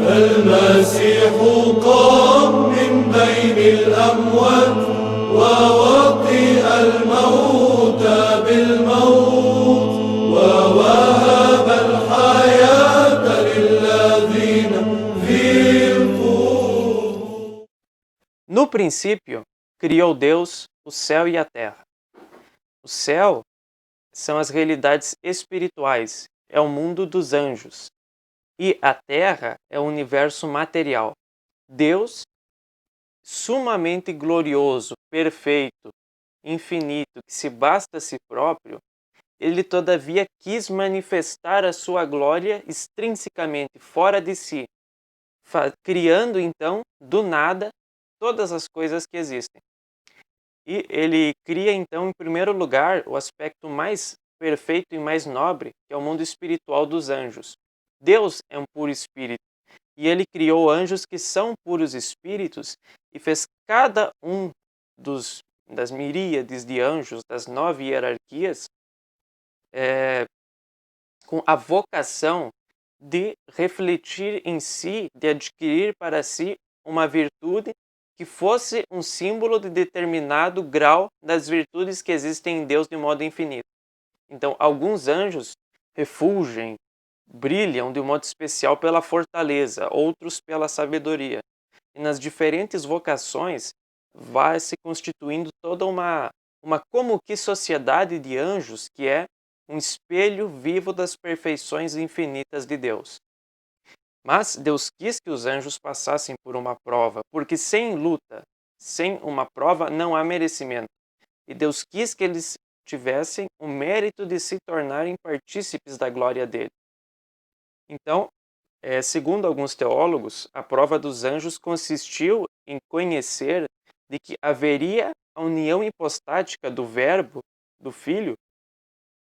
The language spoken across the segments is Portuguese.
المسيح قام من بين الأموات ووطئ الموت بالموت ووهب الحياة للذين في القبور. No princípio, criou Deus o céu e a terra. O céu são as realidades espirituais, é o mundo dos anjos. E a terra é o universo material. Deus, sumamente glorioso, perfeito, infinito, que se basta a si próprio, ele todavia quis manifestar a sua glória extrinsecamente, fora de si, criando então, do nada, todas as coisas que existem. E ele cria então, em primeiro lugar, o aspecto mais perfeito e mais nobre, que é o mundo espiritual dos anjos. Deus é um puro espírito, e ele criou anjos que são puros espíritos e fez cada um das miríades de anjos, das 9 hierarquias, com a vocação de refletir em si, de adquirir para si uma virtude que fosse um símbolo de determinado grau das virtudes que existem em Deus de modo infinito. Então, alguns anjos refulgem, brilham de um modo especial pela fortaleza, outros pela sabedoria. E nas diferentes vocações vai se constituindo toda uma como que sociedade de anjos que é um espelho vivo das perfeições infinitas de Deus. Mas Deus quis que os anjos passassem por uma prova, porque sem luta, sem uma prova, não há merecimento. E Deus quis que eles tivessem o mérito de se tornarem partícipes da glória dele. Então, segundo alguns teólogos, a prova dos anjos consistiu em conhecer de que haveria a união hipostática do Verbo, do Filho,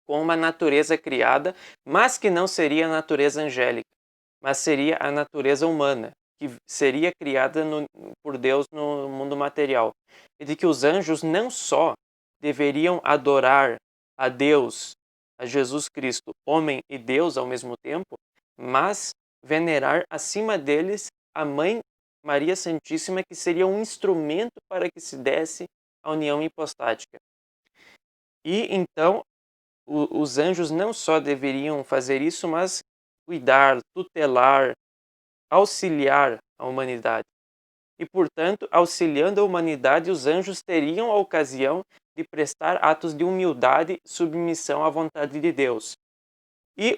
com uma natureza criada, mas que não seria a natureza angélica, mas seria a natureza humana, que seria criada por Deus no mundo material. E de que os anjos não só deveriam adorar a Deus, a Jesus Cristo, homem e Deus ao mesmo tempo, mas venerar acima deles a Mãe Maria Santíssima, que seria um instrumento para que se desse a união hipostática. E então os anjos não só deveriam fazer isso, mas cuidar, tutelar, auxiliar a humanidade. E, portanto, auxiliando a humanidade, os anjos teriam a ocasião de prestar atos de humildade e submissão à vontade de Deus. E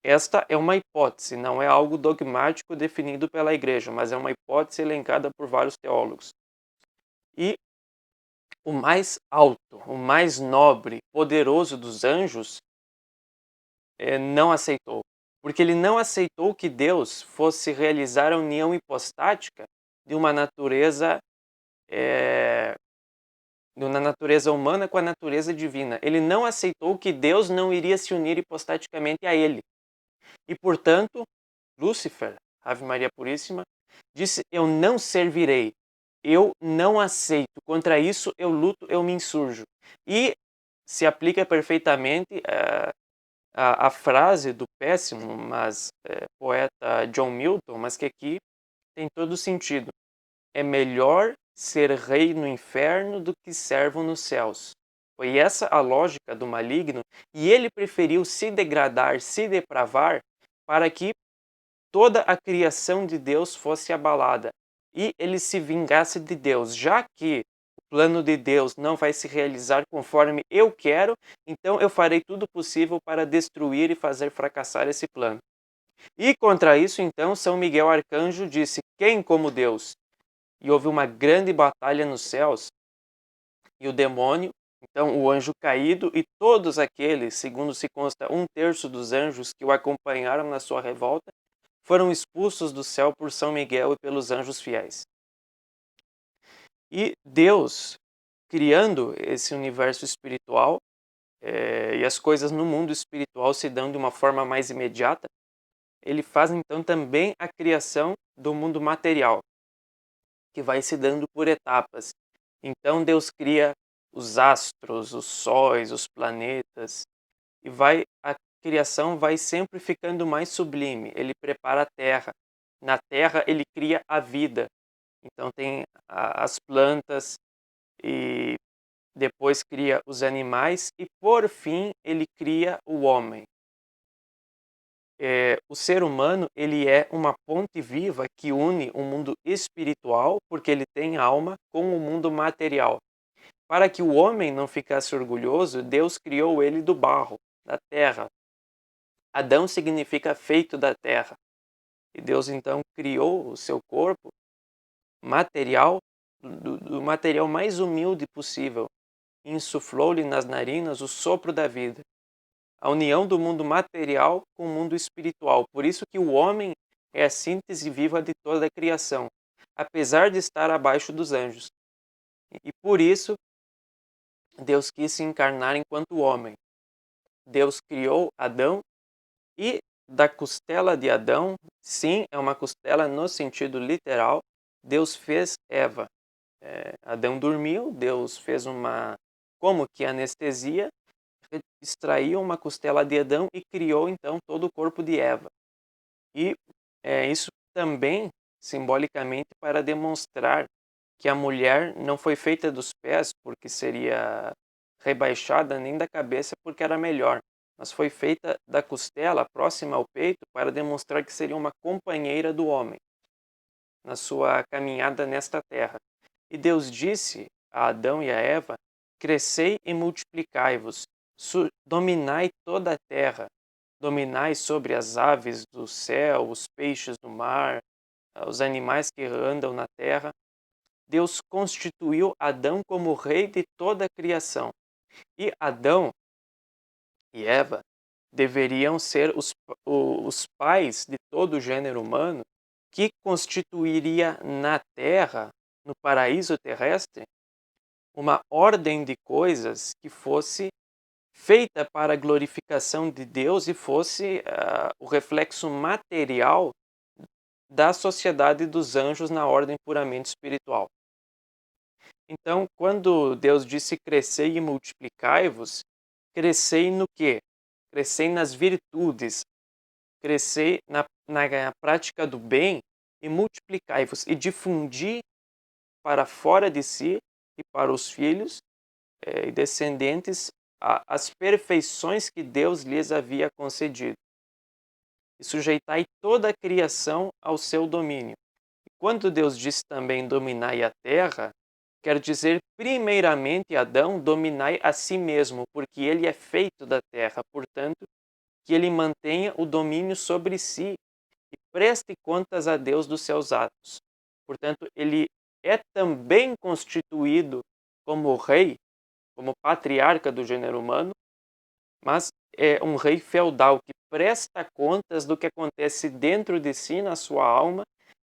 esta é uma hipótese, não é algo dogmático definido pela Igreja, mas é uma hipótese elencada por vários teólogos. E o mais alto, o mais nobre, poderoso dos anjos não aceitou. Porque ele não aceitou que Deus fosse realizar a união hipostática de uma natureza humana com a natureza divina. Ele não aceitou que Deus não iria se unir hipostaticamente a ele. E, portanto, Lúcifer, Ave Maria Puríssima, disse: eu não servirei, eu não aceito, contra isso eu luto, eu me insurjo. E se aplica perfeitamente a frase do péssimo, mas poeta John Milton, mas que aqui tem todo o sentido. É melhor ser rei no inferno do que servo nos céus. Foi essa a lógica do maligno, e ele preferiu se degradar, se depravar, para que toda a criação de Deus fosse abalada e ele se vingasse de Deus. Já que o plano de Deus não vai se realizar conforme eu quero, então eu farei tudo possível para destruir e fazer fracassar esse plano. E contra isso, então, São Miguel Arcanjo disse: quem como Deus? E houve uma grande batalha nos céus, e o demônio, então o anjo caído e todos aqueles, segundo se consta, 1/3 dos anjos que o acompanharam na sua revolta, foram expulsos do céu por São Miguel e pelos anjos fiéis. E Deus, criando esse universo espiritual, e as coisas no mundo espiritual se dão de uma forma mais imediata, ele faz então também a criação do mundo material, que vai se dando por etapas. Então Deus cria os astros, os sóis, os planetas, e vai criação vai sempre ficando mais sublime. Ele prepara a terra. Na terra ele cria a vida. Então tem as plantas e depois cria os animais e por fim ele cria o homem. O ser humano ele é uma ponte viva que une o mundo espiritual, porque ele tem alma, com o mundo material. Para que o homem não ficasse orgulhoso, Deus criou ele do barro, da terra. Adão significa feito da terra. E Deus então criou o seu corpo material, do material mais humilde possível. Insuflou-lhe nas narinas o sopro da vida. A união do mundo material com o mundo espiritual. Por isso que o homem é a síntese viva de toda a criação, apesar de estar abaixo dos anjos. E por isso, Deus quis se encarnar enquanto homem. Deus criou Adão e da costela de Adão, sim, é uma costela no sentido literal, Deus fez Eva. Adão dormiu, Deus fez como que anestesia, extraiu uma costela de Adão e criou então todo o corpo de Eva. E isso também simbolicamente para demonstrar que a mulher não foi feita dos pés porque seria rebaixada, nem da cabeça porque era melhor, mas foi feita da costela próxima ao peito para demonstrar que seria uma companheira do homem na sua caminhada nesta terra. E Deus disse a Adão e a Eva: crescei e multiplicai-vos, dominai toda a terra, dominai sobre as aves do céu, os peixes do mar, os animais que andam na terra. Deus constituiu Adão como rei de toda a criação. E Adão e Eva deveriam ser os pais de todo o gênero humano, que constituiria na terra, no paraíso terrestre, uma ordem de coisas que fosse feita para a glorificação de Deus e fosse o reflexo material da sociedade dos anjos na ordem puramente espiritual. Então, quando Deus disse crescei e multiplicai-vos, crescei no quê? Crescei nas virtudes, crescei na prática do bem e multiplicai-vos e difundi para fora de si e para os filhos e descendentes as perfeições que Deus lhes havia concedido. E sujeitai toda a criação ao seu domínio. E quando Deus disse também dominai a terra, quer dizer primeiramente Adão dominai a si mesmo, porque ele é feito da terra, portanto, que ele mantenha o domínio sobre si e preste contas a Deus dos seus atos. Portanto, ele é também constituído como rei, como patriarca do gênero humano, mas é um rei feudal que presta contas do que acontece dentro de si, na sua alma,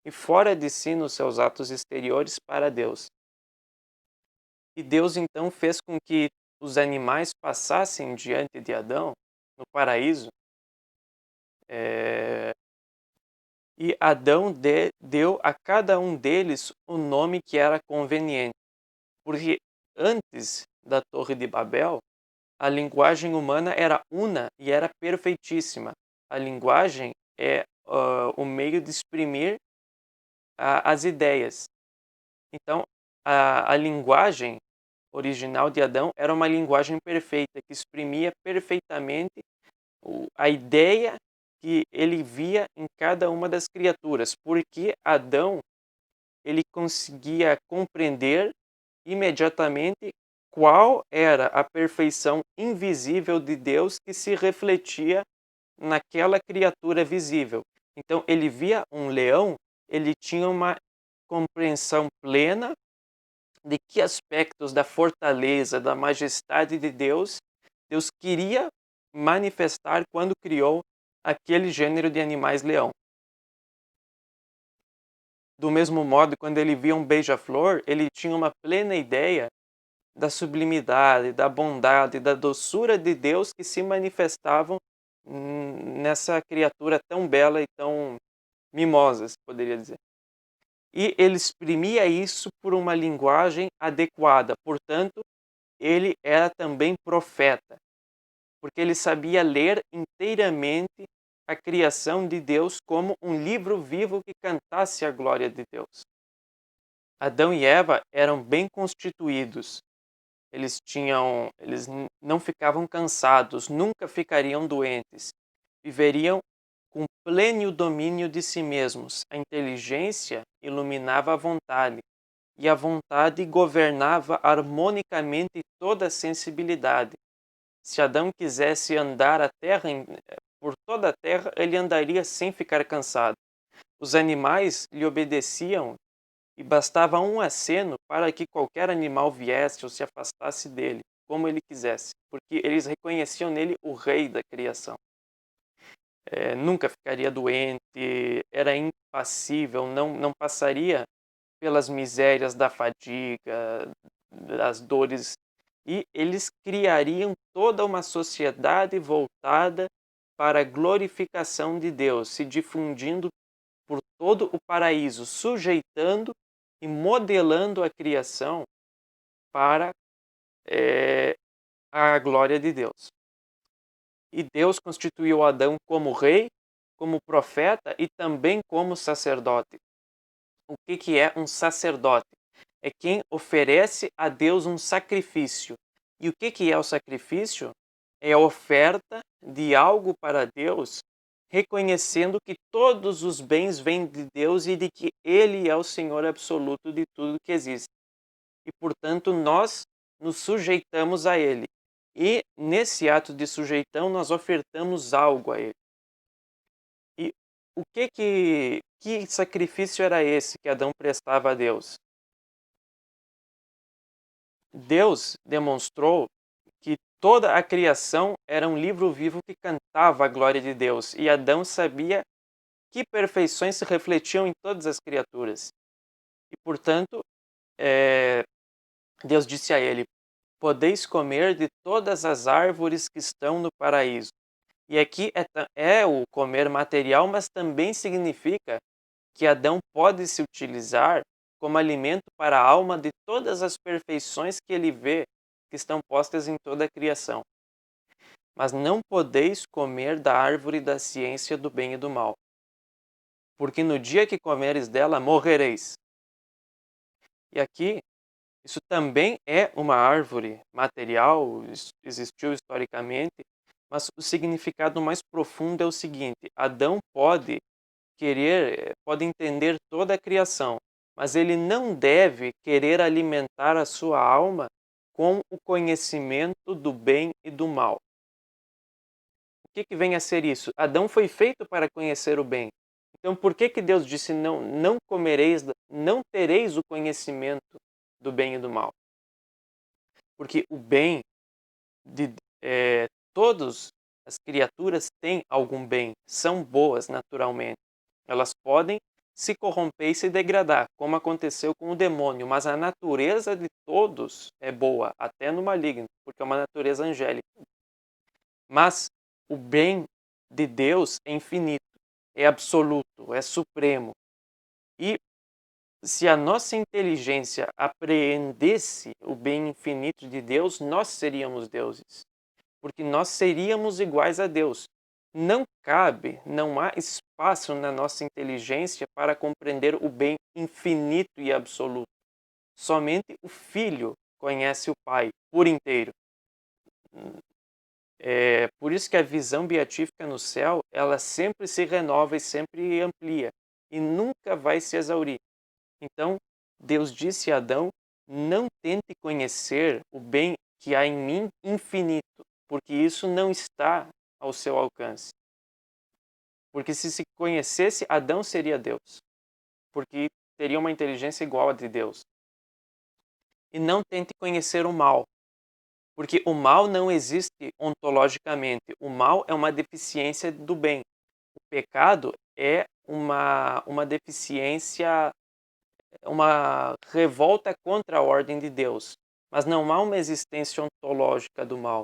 e fora de si, nos seus atos exteriores, para Deus. E Deus então fez com que os animais passassem diante de Adão, no paraíso, e Adão deu a cada um deles o nome que era conveniente. Porque antes da Torre de Babel, a linguagem humana era una e era perfeitíssima. A linguagem é o meio de exprimir as ideias. Então, a linguagem original de Adão era uma linguagem perfeita, que exprimia perfeitamente a ideia que ele via em cada uma das criaturas, porque Adão ele conseguia compreender imediatamente qual era a perfeição invisível de Deus que se refletia naquela criatura visível. Então ele via um leão, ele tinha uma compreensão plena de que aspectos da fortaleza, da majestade de Deus, Deus queria manifestar quando criou aquele gênero de animais leão. Do mesmo modo, quando ele via um beija-flor, ele tinha uma plena ideia da sublimidade, da bondade, da doçura de Deus que se manifestavam nessa criatura tão bela e tão mimosa, se poderia dizer. E ele exprimia isso por uma linguagem adequada, portanto, ele era também profeta. porque ele sabia ler inteiramente a criação de Deus como um livro vivo que cantasse a glória de Deus. Adão e Eva eram bem constituídos. Eles não ficavam cansados, nunca ficariam doentes. Viveriam com pleno domínio de si mesmos. A inteligência iluminava a vontade, e a vontade governava harmonicamente toda a sensibilidade. Se Adão quisesse andar por toda a terra, ele andaria sem ficar cansado. Os animais lhe obedeciam e bastava um aceno para que qualquer animal viesse ou se afastasse dele, como ele quisesse, porque eles reconheciam nele o rei da criação. Nunca ficaria doente, era impassível, não passaria pelas misérias da fadiga, das dores, e eles criariam toda uma sociedade voltada para a glorificação de Deus, se difundindo por todo o paraíso, sujeitando e modelando a criação para a glória de Deus. E Deus constituiu Adão como rei, como profeta e também como sacerdote. O que é um sacerdote? É quem oferece a Deus um sacrifício. E o que é o sacrifício? É a oferta de algo para Deus, reconhecendo que todos os bens vêm de Deus e de que Ele é o Senhor absoluto de tudo que existe. E, portanto, nós nos sujeitamos a Ele. E, nesse ato de sujeitão, nós ofertamos algo a Ele. E que sacrifício era esse que Adão prestava a Deus? Deus demonstrou que toda a criação era um livro vivo que cantava a glória de Deus. E Adão sabia que perfeições se refletiam em todas as criaturas. E, portanto, Deus disse a ele: podeis comer de todas as árvores que estão no paraíso. E aqui é o comer material, mas também significa que Adão pode se utilizar como alimento para a alma de todas as perfeições que ele vê que estão postas em toda a criação. Mas não podeis comer da árvore da ciência do bem e do mal, porque no dia que comeres dela, morrereis. E aqui, isso também é uma árvore material, existiu historicamente, mas o significado mais profundo é o seguinte: Adão pode entender toda a criação, mas ele não deve querer alimentar a sua alma com o conhecimento do bem e do mal. O que vem a ser isso? Adão foi feito para conhecer o bem. Então, por que Deus disse não comereis, não tereis o conhecimento do bem e do mal? Porque o bem todas as criaturas têm algum bem, são boas naturalmente. Elas podem se corromper e se degradar, como aconteceu com o demônio, mas a natureza de todos é boa, até no maligno, porque é uma natureza angélica. Mas o bem de Deus é infinito, é absoluto, é supremo. E se a nossa inteligência apreendesse o bem infinito de Deus, nós seríamos deuses, porque nós seríamos iguais a Deus. Não cabe, não há espaço na nossa inteligência para compreender o bem infinito e absoluto. Somente o Filho conhece o Pai por inteiro. Por isso que a visão beatífica no céu, ela sempre se renova e sempre amplia, e nunca vai se exaurir. Então, Deus disse a Adão: não tente conhecer o bem que há em mim infinito, porque isso não está ao seu alcance. Porque se conhecesse, Adão seria Deus, porque teria uma inteligência igual a de Deus. E não tente conhecer o mal, porque o mal não existe ontologicamente. O mal é uma deficiência do bem. O pecado é uma deficiência, uma revolta contra a ordem de Deus. Mas não há uma existência ontológica do mal.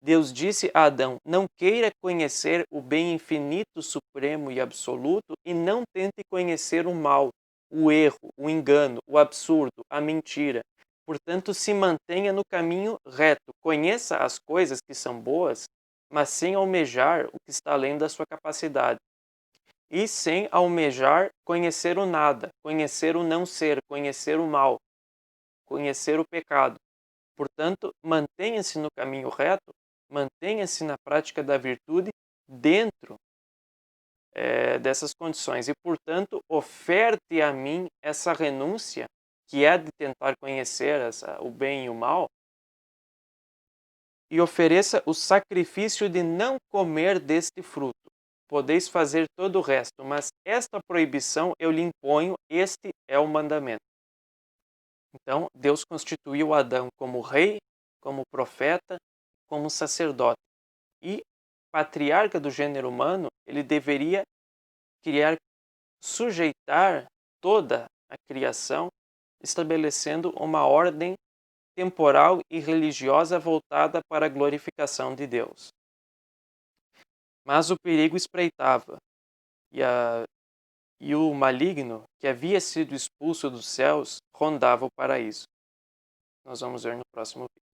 Deus disse a Adão: não queira conhecer o bem infinito, supremo e absoluto, e não tente conhecer o mal, o erro, o engano, o absurdo, a mentira. Portanto, se mantenha no caminho reto, conheça as coisas que são boas mas sem almejar o que está além da sua capacidade. E sem almejar conhecer o nada, conhecer o não ser, conhecer o mal, conhecer o pecado. Portanto, mantenha-se no caminho reto, mantenha-se na prática da virtude dentro dessas condições. E, portanto, oferte a mim essa renúncia, que é de tentar conhecer o bem e o mal, e ofereça o sacrifício de não comer deste fruto. Podeis fazer todo o resto, mas esta proibição eu lhe imponho, este é o mandamento. Então, Deus constituiu Adão como rei, como profeta, como sacerdote. E patriarca do gênero humano, ele deveria sujeitar toda a criação, estabelecendo uma ordem temporal e religiosa voltada para a glorificação de Deus. Mas o perigo espreitava, e o maligno, que havia sido expulso dos céus, rondava o paraíso. Nós vamos ver no próximo vídeo.